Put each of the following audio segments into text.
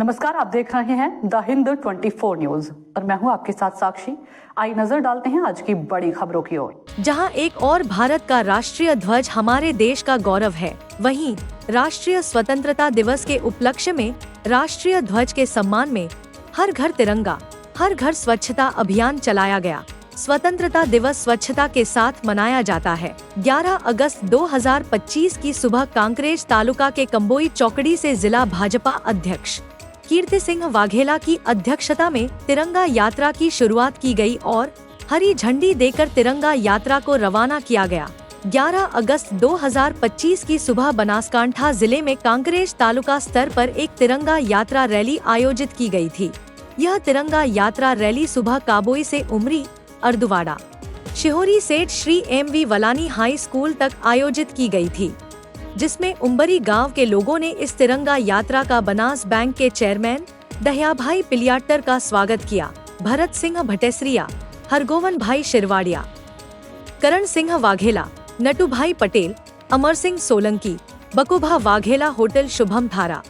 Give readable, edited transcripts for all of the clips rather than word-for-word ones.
नमस्कार, आप देख रहे हैं द हिंद 24 न्यूज और मैं हूं आपके साथ साक्षी। आइए नजर डालते हैं आज की बड़ी खबरों की ओर। जहां एक और भारत का राष्ट्रीय ध्वज हमारे देश का गौरव है, वहीं राष्ट्रीय स्वतंत्रता दिवस के उपलक्ष्य में राष्ट्रीय ध्वज के सम्मान में हर घर तिरंगा, हर घर स्वच्छता अभियान चलाया गया। स्वतंत्रता दिवस स्वच्छता के साथ मनाया जाता है। 11 अगस्त 2025 की सुबह कांकरेज तालुका के कंबोई चौकड़ी से जिला भाजपा अध्यक्ष कीर्ति सिंह वाघेला की अध्यक्षता में तिरंगा यात्रा की शुरुआत की गई और हरी झंडी देकर तिरंगा यात्रा को रवाना किया गया। 11 अगस्त 2025 की सुबह बनासकांठा जिले में कांकरेज तालुका स्तर पर एक तिरंगा यात्रा रैली आयोजित की गई थी। यह तिरंगा यात्रा रैली सुबह काबोई से उमरी, अर्दुवाड़ा, शिहोरी सेठ श्री M.V. वलानी हाई स्कूल तक आयोजित की गई थी, जिसमें उम्बरी गांव के लोगों ने इस तिरंगा यात्रा का बनास बैंक के चेयरमैन दहियाभाई पिलियाटर का स्वागत किया। भरत सिंह भटेसरिया, हरगोवन भाई शिरवाड़िया, करण सिंह वाघेला, नटूभाई पटेल, अमर सिंह सोलंकी, बकुभा वाघेला होटल शुभम थारा,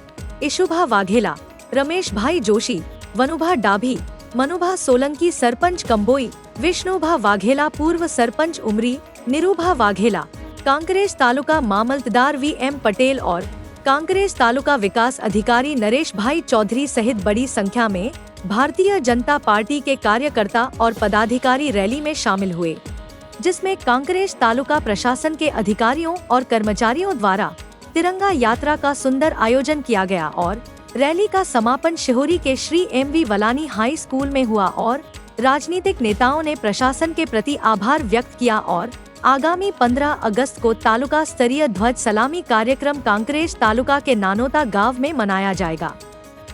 इशुभा वाघेला, रमेश भाई जोशी, वनुभा डाभी, मनुभा सोलंकी सरपंच कंबोई, विष्णुभा वाघेला पूर्व सरपंच उमरी, निरूभा वाघेला, कांकरेज तालुका मामलतदार V.M. पटेल और कांकरेज तालुका विकास अधिकारी नरेश भाई चौधरी सहित बड़ी संख्या में भारतीय जनता पार्टी के कार्यकर्ता और पदाधिकारी रैली में शामिल हुए, जिसमें कांकरेज तालुका प्रशासन के अधिकारियों और कर्मचारियों द्वारा तिरंगा यात्रा का सुंदर आयोजन किया गया और रैली का समापन शिहोरी के श्री M.V. वलानी हाई स्कूल में हुआ और राजनीतिक नेताओं ने प्रशासन के प्रति आभार व्यक्त किया और आगामी 15 अगस्त को तालुका स्तरीय ध्वज सलामी कार्यक्रम कांकरेज तालुका के नानोता गांव में मनाया जाएगा,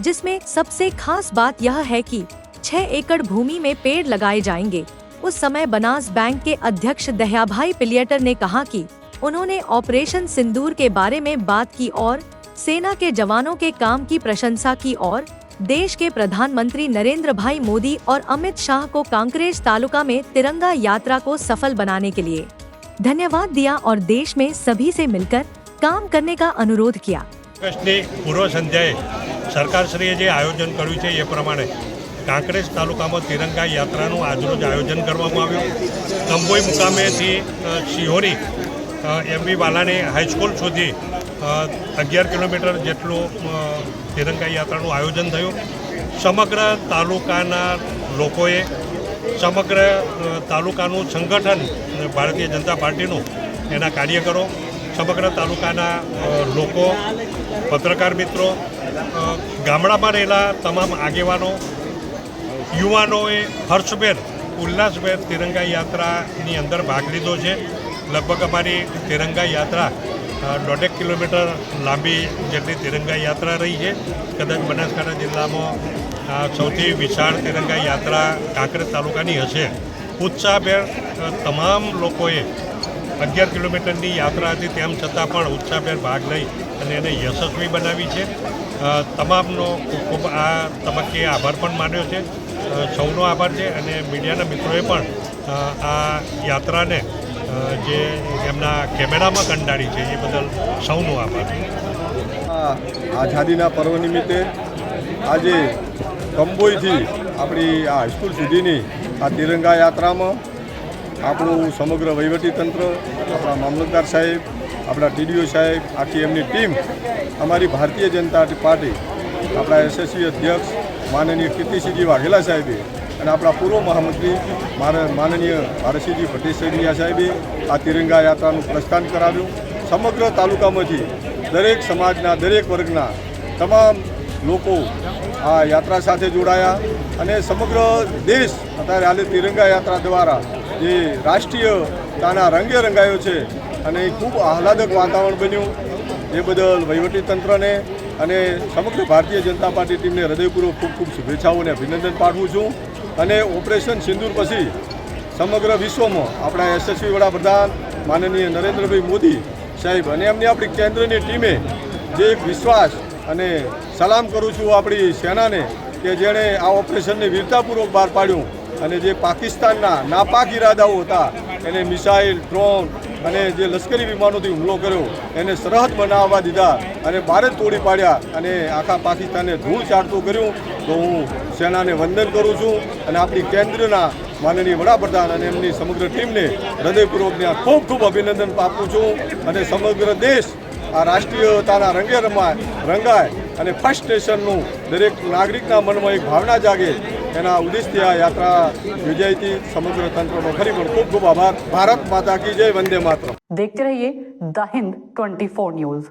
जिसमें सबसे खास बात यह है कि 6 एकड़ भूमि में पेड़ लगाए जाएंगे। उस समय बनास बैंक के अध्यक्ष दहियाभाई पिलियाटर ने कहा कि उन्होंने ऑपरेशन सिंदूर के बारे में बात की और सेना के जवानों के काम की प्रशंसा की और देश के प्रधानमंत्री नरेंद्र भाई मोदी और अमित शाह को कांकरेज तालुका में तिरंगा यात्रा को सफल बनाने के लिए धन्यवाद दिया और देश में सभी से मिलकर काम करने का अनुरोध किया। पूर्व संध्याए सरकारश्रीए जे आयोजन कर्युं छे ए प्रमाणे कांकरेज तालुकामां तिरंगा यात्रानुं આજરોજ आयोजन करवामां આવ્યું। કંબોઈ મુકામેથી શિહોરી M.V. વાલાની હાઈસ્કૂલ સુધી 11 કિલોમીટર જેટલું तिरंगा यात्राનું આયોજન થયું। સમગ્ર તાલુકાના લોકોએ, સમગ્ર તાલુકાનું સંગઠન ભારતીય જનતા પાર્ટીનું, એના કાર્યકરો, સમગ્ર તાલુકાના લોકો, પત્રકાર મિત્રો, ગામડામાં રહેલા તમામ આગેવાનો, યુવાનોએ હર્ષભેર, ઉલ્લાસભેર तिरंगा यात्राની અંદર ભાગ લીધો છે। લગભગ અમારી तिरंगा यात्रा 1.5 કિલોમીટર લાંબી જેટલી तिरंगा यात्रा रही है। कदाच बनासकांठा जिल्लामां સૌથી વિશાળ तिरंगा यात्रा કાંકરેજ તાલુકાની હશે। ઉત્સાહભેર તમામ લોકોએ 11 કિલોમીટરની યાત્રા હતી, તેમ છતાં પણ ઉત્સાહભેર ભાગ લઈ અને એને યશસ્વી બનાવી છે। તમામનો ખૂબ ખૂબ આ તબક્કે આભાર પણ માન્યો છે। સૌનો આભાર છે અને મીડિયાના મિત્રોએ પણ આ યાત્રાને જે એમના કેમેરામાં કંડાળી છે એ બદલ સૌનો આભાર। આઝાદીના પર્વ નિમિત્તે આજે કંબોઈથી આપણી આ હાઈસ્કૂલ સુધીની આ તિરંગા યાત્રામાં આપણું સમગ્ર વહીવટીતંત્ર, આપણા મામલતદાર સાહેબ, આપણા TDO સાહેબ, આખી એમની ટીમ, અમારી ભારતીય જનતા પાર્ટી, આપણા SSC અધ્યક્ષ માનનીય કીર્તિસિંહજી વાઘેલા સાહેબે અને આપણા પૂર્વ મહામંત્રી માનનીય ભારતસિંહજી ભટ્ટેસરિયા સાહેબે આ તિરંગા યાત્રાનું પ્રસ્થાન કરાવ્યું। સમગ્ર તાલુકામાંથી દરેક સમાજના, દરેક વર્ગના તમામ લોકો આ યાત્રા સાથે જોડાયા અને સમગ્ર દેશ અત્યારે હાલે તિરંગા યાત્રા દ્વારા જે રાષ્ટ્રીયતાના રંગે રંગાયો છે અને ખૂબ આહલાદક વાતાવરણ બન્યું। એ બદલ વહીવટીતંત્રને અને સમગ્ર ભારતીય જનતા પાર્ટી ટીમને હૃદયપૂર્વક ખૂબ ખૂબ શુભેચ્છાઓ અને અભિનંદન પાઠવું છું। અને ઓપરેશન સિંદૂર પછી સમગ્ર વિશ્વમાં આપણા SSC વડાપ્રધાન માનનીય નરેન્દ્રભાઈ મોદી સાહેબ અને એમની આપણી કેન્દ્રની ટીમે જે એક વિશ્વાસ અને સલામ કરું છું આપણી સેનાને કે જેણે આ ઓપરેશનને વીરતાપૂર્વક બહાર પાડ્યું અને જે પાકિસ્તાનના નાપાક ઇરાદાઓ હતા એને મિસાઇલ, ડ્રોન અને જે લશ્કરી વિમાનોથી હુમલો કર્યો એને સરહદ બનાવવા દીધા અને બાર જ તોડી પાડ્યા અને આખા પાકિસ્તાનને ધૂળ ચાટતું કર્યું. તો હું સેનાને વંદન કરું છું અને આપણી કેન્દ્રના માનનીય વડાપ્રધાન અને એમની સમગ્ર ટીમને હૃદયપૂર્વકને ખૂબ ખૂબ અભિનંદન આપું છું. અને સમગ્ર દેશ આ રાષ્ટ્રીયતાના રંગે રંગાય અને ફર્સ્ટ નેશનનું દરેક નાગરિકના મનમાં એક ભાવના જાગે એના ઉદ્દેશથી આ યાત્રા યોજાઈ હતી. સમગ્ર તંત્રનો ફરી પણ ખૂબ ખૂબ આભાર. ભારત માતા કી જય, વંદે માતરમ. देखते रहिए द हिंद 24 न्यूज.